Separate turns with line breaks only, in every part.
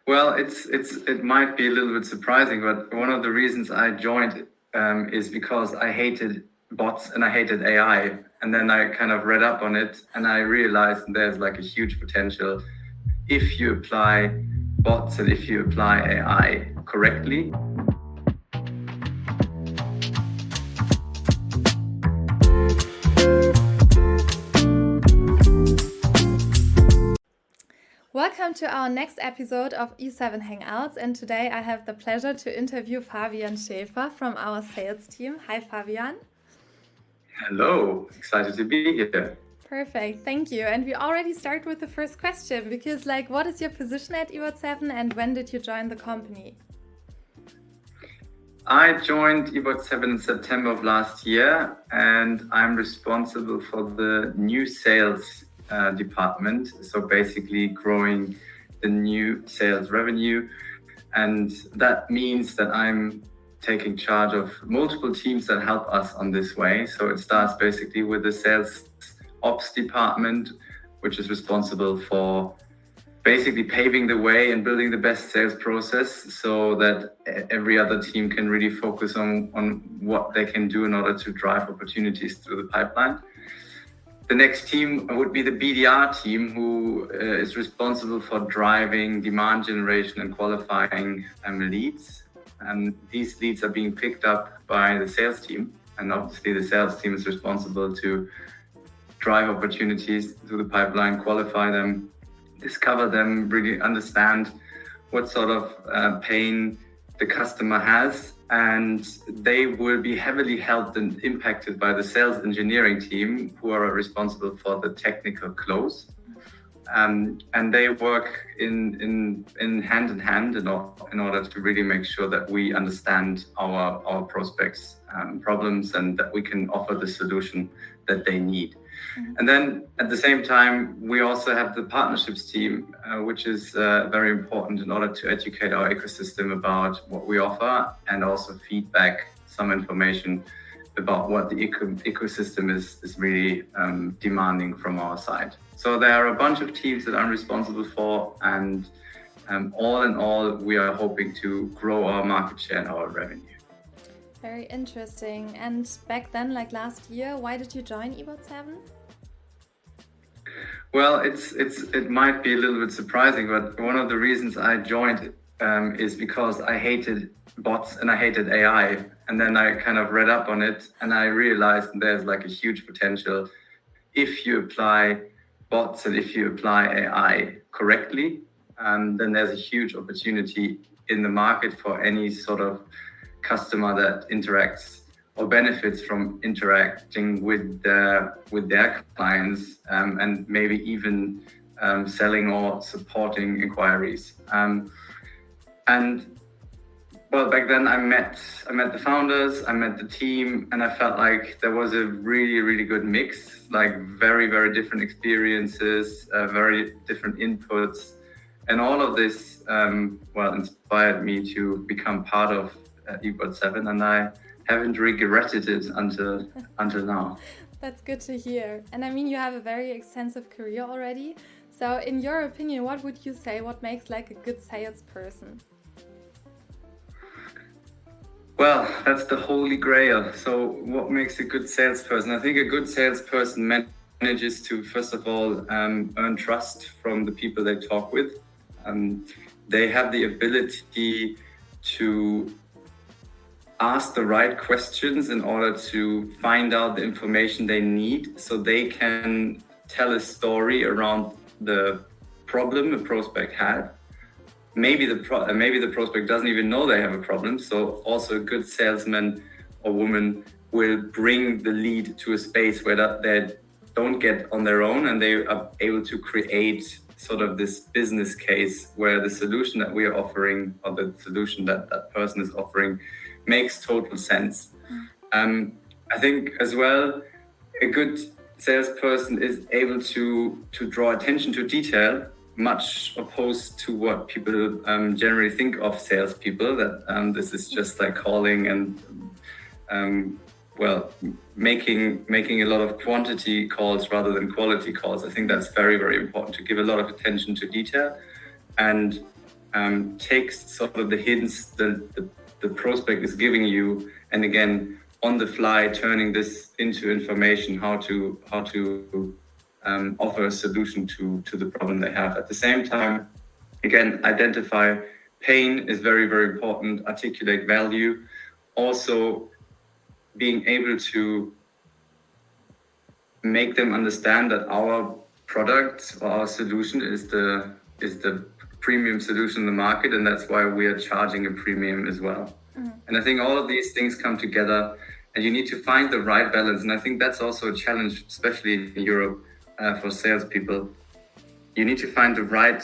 Well, it might be a little bit surprising, but one of the reasons I joined is because I hated bots and I hated AI. And then I kind of read up on it and I realized there's like a huge potential if you apply bots and if you apply AI correctly.
Welcome to our next episode of E7 Hangouts, and today I have the pleasure to interview Fabian Schaeffer from our sales team. Hi, Fabian.
Hello, excited to be here.
Perfect, thank you. And we already start with the first question because, what is your position at eBot7 and when did you join the company?
I joined eBot7 in September of last year, and I'm responsible for the new sales department. So basically growing the new sales revenue. And that means that I'm taking charge of multiple teams that help us on this way. So it starts basically with the sales ops department, which is responsible for basically paving the way and building the best sales process so that every other team can really focus on what they can do in order to drive opportunities through the pipeline. The next team would be the BDR team, who is responsible for driving demand generation and qualifying leads. And these leads are being picked up by the sales team. And obviously the sales team is responsible to drive opportunities through the pipeline, qualify them, discover them, really understand what sort of pain the customer has. And they will be heavily helped and impacted by the sales engineering team, who are responsible for the technical close. And they work in hand in hand in order to really make sure that we understand our prospects' problems and that we can offer the solution that they need. Mm-hmm. And then at the same time, we also have the partnerships team, which is very important in order to educate our ecosystem about what we offer and also feedback some information about what the ecosystem is really demanding from our side. So there are a bunch of teams that I'm responsible for, and all in all, we are hoping to grow our market share and our revenue.
Very interesting. And back then, last year, why did you join eBot7?
Well, it might be a little bit surprising, but one of the reasons I joined is because I hated bots and I hated AI. And then I kind of read up on it and I realized there's like a huge potential if you apply bots and if you apply AI correctly. Then there's a huge opportunity in the market for any sort of customer that interacts or benefits from interacting with their clients and maybe even selling or supporting inquiries. Well, back then I met the founders, I met the team, and I felt like there was a really, really good mix, very, very different experiences, very different inputs. And all of this, inspired me to become part of eBot7, and I haven't regretted it until now.
That's good to hear. And I mean, you have a very extensive career already. So in your opinion, what would you say, what makes a good salesperson?
Well, that's the holy grail. So what makes a good salesperson? I think a good salesperson manages to, first of all, earn trust from the people they talk with. They have the ability to ask the right questions in order to find out the information they need so they can tell a story around the problem a prospect had. Maybe the prospect doesn't even know they have a problem. So also a good salesman or woman will bring the lead to a space where they don't get on their own, and they are able to create sort of this business case where the solution that we are offering or the solution that that person is offering makes total sense. I think as well, a good salesperson is able to draw attention to detail, much opposed to what people generally think of salespeople, that this is just like calling and making a lot of quantity calls rather than quality calls. I think that's very, very important, to give a lot of attention to detail and takes sort of the hints the prospect is giving you, and again, on the fly, turning this into information, how to offer a solution to the problem they have. At the same time, again, identify pain is very, very important, articulate value. Also, being able to make them understand that our product or our solution is the premium solution in the market, and that's why we are charging a premium as well. And I think all of these things come together, and you need to find the right balance. And I think that's also a challenge, especially in Europe, for salespeople. You need to find the right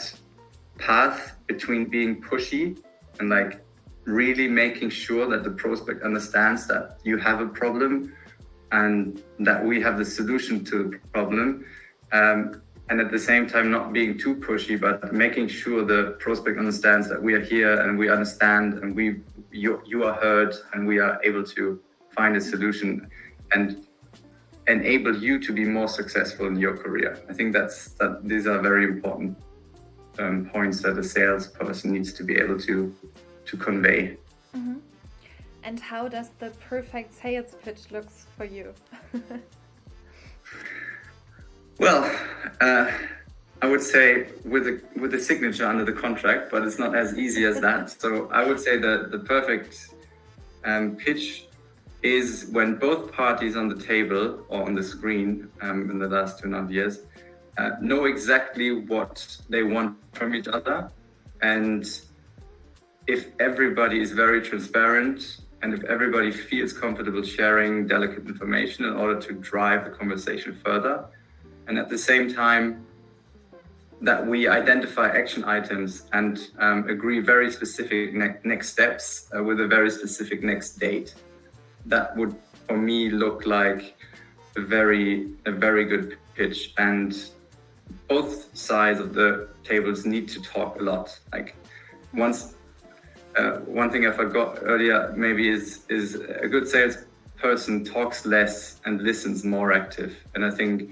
path between being pushy and like really making sure that the prospect understands that you have a problem and that we have the solution to the problem. And at the same time, not being too pushy, but making sure the prospect understands that we are here and we understand, and you are heard, and we are able to find a solution and enable you to be more successful in your career. I think these are very important points that a salesperson needs to be able to convey.
Mm-hmm. And how does the perfect sales pitch looks for you?
Well, I would say with a signature under the contract, but it's not as easy as that. So I would say that the perfect pitch is when both parties on the table or on the screen in the last 2.5 years know exactly what they want from each other. And if everybody is very transparent and if everybody feels comfortable sharing delicate information in order to drive the conversation further, and at the same time that we identify action items and agree very specific next steps with a very specific next date, that would for me look like a very good pitch. And both sides of the tables need to talk a lot. Like one thing I forgot earlier maybe is a good salesperson talks less and listens more active. And I think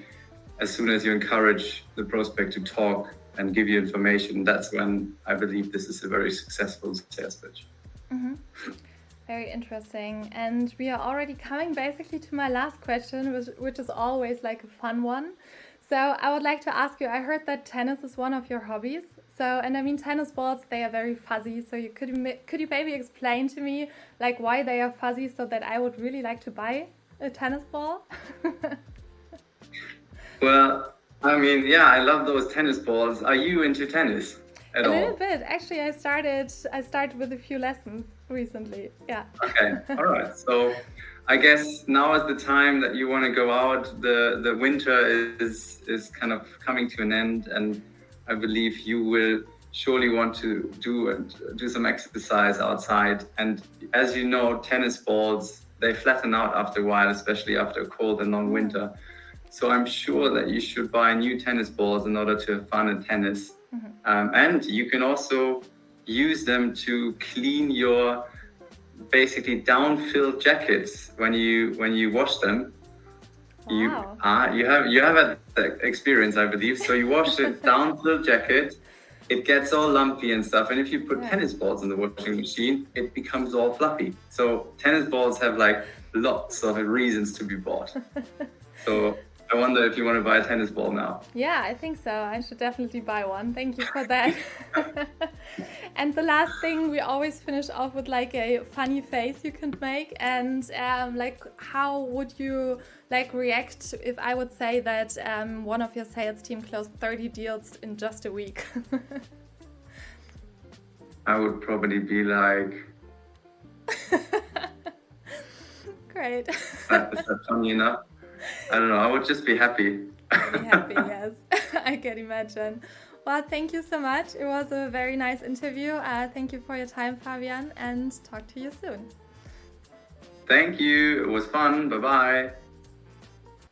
as soon as you encourage the prospect to talk and give you information, that's when I believe this is a very successful sales pitch.
Mm-hmm. Very interesting. And we are already coming basically to my last question, which is always like a fun one. So I would like to ask you, I heard that tennis is one of your hobbies. So, and I mean, tennis balls, they are very fuzzy. So could you maybe explain to me like why they are fuzzy so that I would really like to buy a tennis ball?
Well, I mean, yeah, I love those tennis balls. Are you into tennis at all?
A little bit. Actually, I started with a few lessons recently. Yeah.
Okay. All right. So I guess now is the time that you want to go out. The winter is kind of coming to an end, and I believe you will surely want to do some exercise outside. And as you know, tennis balls, they flatten out after a while, especially after a cold and long winter. So I'm sure that you should buy new tennis balls in order to have fun at tennis. Mm-hmm. And you can also use them to clean your basically down-filled jackets when you wash them. Wow. You have had the experience, I believe. So you wash a down-filled jacket, it gets all lumpy and stuff. And if you put tennis balls in the washing machine, it becomes all fluffy. So tennis balls have like lots of reasons to be bought. So I wonder if you want to buy a tennis ball now.
Yeah, I think so. I should definitely buy one. Thank you for that. And the last thing, we always finish off with like a funny face you can make. And like, how would you like react if I would say that one of your sales team closed 30 deals in just a week?
I would probably be like...
Great.
Is that funny enough? I don't know, I would just be happy.
Be happy, yes. I can imagine. Well, thank you so much. It was a very nice interview. Thank you for your time, Fabian, and talk to you soon.
Thank you. It was fun. Bye-bye.